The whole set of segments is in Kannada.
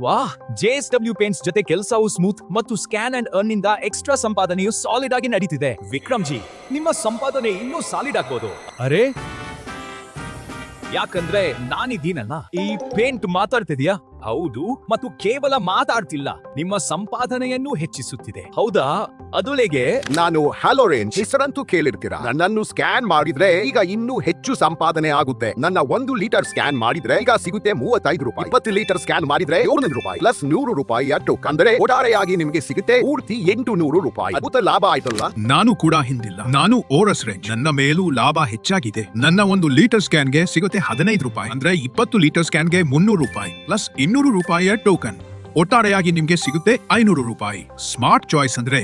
ವಾಹ್, JSW ಪೇಂಟ್ಸ್ ಜೊತೆ ಕೆಲಸವು ಸ್ಮೂತ್ ಮತ್ತು ಸ್ಕ್ಯಾನ್ ಅಂಡ್ ಅರ್ನ್ ನಿಂದ ಎಕ್ಸ್ಟ್ರಾ ಸಂಪಾದನೆಯು ಸಾಲಿಡ್ ಆಗಿ ನಡೀತಿದೆ. ವಿಕ್ರಮ್ ಜಿ, ನಿಮ್ಮ ಸಂಪಾದನೆ ಇನ್ನೂ ಸಾಲಿಡ್ ಆಗ್ಬೋದು. ಅರೆ, ಯಾಕಂದ್ರೆ ನಾನಿದ್ದೀನಲ್ಲ, ಈ ಪೇಂಟ್ ಮಾತಾಡ್ತಿದ್ಯಾ? ಹೌದು, ಮತ್ತು ಕೇವಲ ಮಾತಾಡ್ತಿಲ್ಲ, ನಿಮ್ಮ ಸಂಪಾದನೆಯನ್ನು ಹೆಚ್ಚಿಸುತ್ತಿದೆ. ಹೌದಾ? ಅದುಲೆಗೆ ನಾನು ಹ್ಯಾಲೋರೇಂಜ್ ಹೆಸರಂತೂ ಕೇಳಿರ್ತೀರಾ. ನನ್ನನ್ನು ಸ್ಕ್ಯಾನ್ ಮಾಡಿದ್ರೆ ಈಗ ಇನ್ನೂ ಹೆಚ್ಚು ಸಂಪಾದನೆ ಆಗುತ್ತೆ. ನನ್ನ 1 ಲೀಟರ್ ಸ್ಕ್ಯಾನ್ ಮಾಡಿದ್ರೆ ಈಗ ಸಿಗುತ್ತೆ 35 ರೂಪಾಯಿ. 20 ಲೀಟರ್ ಸ್ಕ್ಯಾನ್ ಮಾಡಿದ್ರೆ 700 ರೂಪಾಯಿ ಪ್ಲಸ್ 100 ರೂಪಾಯಿ ಟೋಕನ್. ಅಂದ್ರೆ ಒಟ್ಟಾರೆಯಾಗಿ ನಿಮಗೆ ಸಿಗುತ್ತೆ ಪೂರ್ತಿ 800 ರೂಪಾಯಿ. ಅದ್ಭುತ ಲಾಭ ಆಯ್ತಲ್ಲ. ನಾನು ಕೂಡ ಹಿಂದಿಲ್ಲ. ನಾನು ಓರಸ್ ರೇಂಜ್. ನನ್ನ ಮೇಲೂ ಲಾಭ ಹೆಚ್ಚಾಗಿದೆ. ನನ್ನ 1 ಲೀಟರ್ ಸ್ಕ್ಯಾನ್ಗೆ ಸಿಗುತ್ತೆ 15 ರೂಪಾಯಿ. ಅಂದ್ರೆ 20 ಲೀಟರ್ ಸ್ಕ್ಯಾನ್ಗೆ 300 ರೂಪಾಯಿ ಪ್ಲಸ್ 200 ರೂಪಾಯಿಯ ಟೋಕನ್. ಒಟ್ಟಾರೆಯಾಗಿ ನಿಮ್ಗೆ ಸಿಗುತ್ತೆ 500 ರೂಪಾಯಿ. ಸ್ಮಾರ್ಟ್ ಚಾಯ್ಸ್ ಅಂದ್ರೆ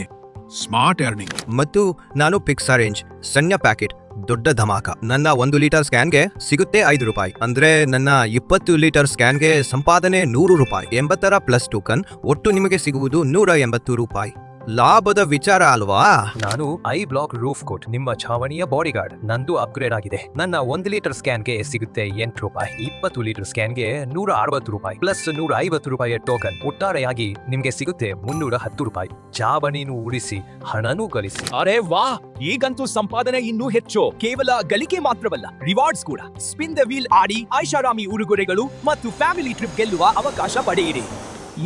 ಸ್ಮಾರ್ಟ್ ಅರ್ನಿಂಗ್. ಮತ್ತು ನಾನು ಪಿಕ್ಸಾ ರೇಂಜ್. ಸಣ್ಣ ಪ್ಯಾಕೆಟ್, ದೊಡ್ಡ ಧಮಾಕ. ನನ್ನ 1 ಲೀಟರ್ ಸ್ಕ್ಯಾನ್ಗೆ ಸಿಗುತ್ತೆ 5 ರೂಪಾಯಿ. ಅಂದ್ರೆ ನನ್ನ 20 ಲೀಟರ್ ಸ್ಕ್ಯಾನ್ಗೆ ಸಂಪಾದನೆ 100 ರೂಪಾಯಿ. 80ರ ಪ್ಲಸ್ ಟೋಕನ್. ಒಟ್ಟು ನಿಮಗೆ ಸಿಗುವುದು 180 ರೂಪಾಯಿ. ಲಾಭದ ವಿಚಾರ ಅಲ್ವಾ? ನಾನು ಐ ಬ್ಲಾಕ್ ರೂಫ್ ಕೋಟ್, ನಿಮ್ಮ ಛಾವಣಿಯ ಬಾಡಿಗಾರ್ಡ್. ನಂದು ಅಪ್ಗ್ರೇಡ್ ಆಗಿದೆ. ನನ್ನ 1 ಲೀಟರ್ ಸ್ಕ್ಯಾನ್ಗೆ ಸಿಗುತ್ತೆ 8 ರೂಪಾಯಿ. 20 ಲೀಟರ್ ಸ್ಕ್ಯಾನ್ಗೆ 160 ರೂಪಾಯಿ ಪ್ಲಸ್ 150 ರೂಪಾಯಿಯ ಟೋಕನ್. ಒಟ್ಟಾರೆಯಾಗಿ ನಿಮ್ಗೆ ಸಿಗುತ್ತೆ 310 ರೂಪಾಯಿ. ಛಾವಣಿನೂ ಉಳಿಸಿ, ಹಣನೂ ಗಳಿಸಿ. ಅರೆ ವಾ, ಈಗಂತೂ ಸಂಪಾದನೆ ಇನ್ನೂ ಹೆಚ್ಚು. ಕೇವಲ ಗಳಿಕೆ ಮಾತ್ರವಲ್ಲ, ರಿವಾರ್ಡ್ಸ್ ಕೂಡ. ಸ್ಪಿನ್ ದ ವೀಲ್ ಆಡಿ ಐಷಾರಾಮಿ ಉಡುಗೊರೆಗಳು ಮತ್ತು ಫ್ಯಾಮಿಲಿ ಟ್ರಿಪ್ ಗೆಲ್ಲುವ ಅವಕಾಶ ಪಡೆಯಿರಿ.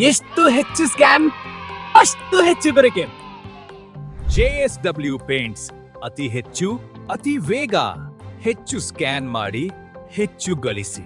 ಎಷ್ಟು ಹೆಚ್ಚು ಸ್ಕ್ಯಾನ್, ಅಷ್ಟು ಹೆಚ್ಚು ಬೆರಕೆ. JSW ಪೇಂಟ್ಸ್, ಅತಿ ಹೆಚ್ಚು, ಅತಿ ವೇಗ. ಹೆಚ್ಚು ಸ್ಕ್ಯಾನ್ ಮಾಡಿ, ಹೆಚ್ಚು ಗಳಿಸಿ.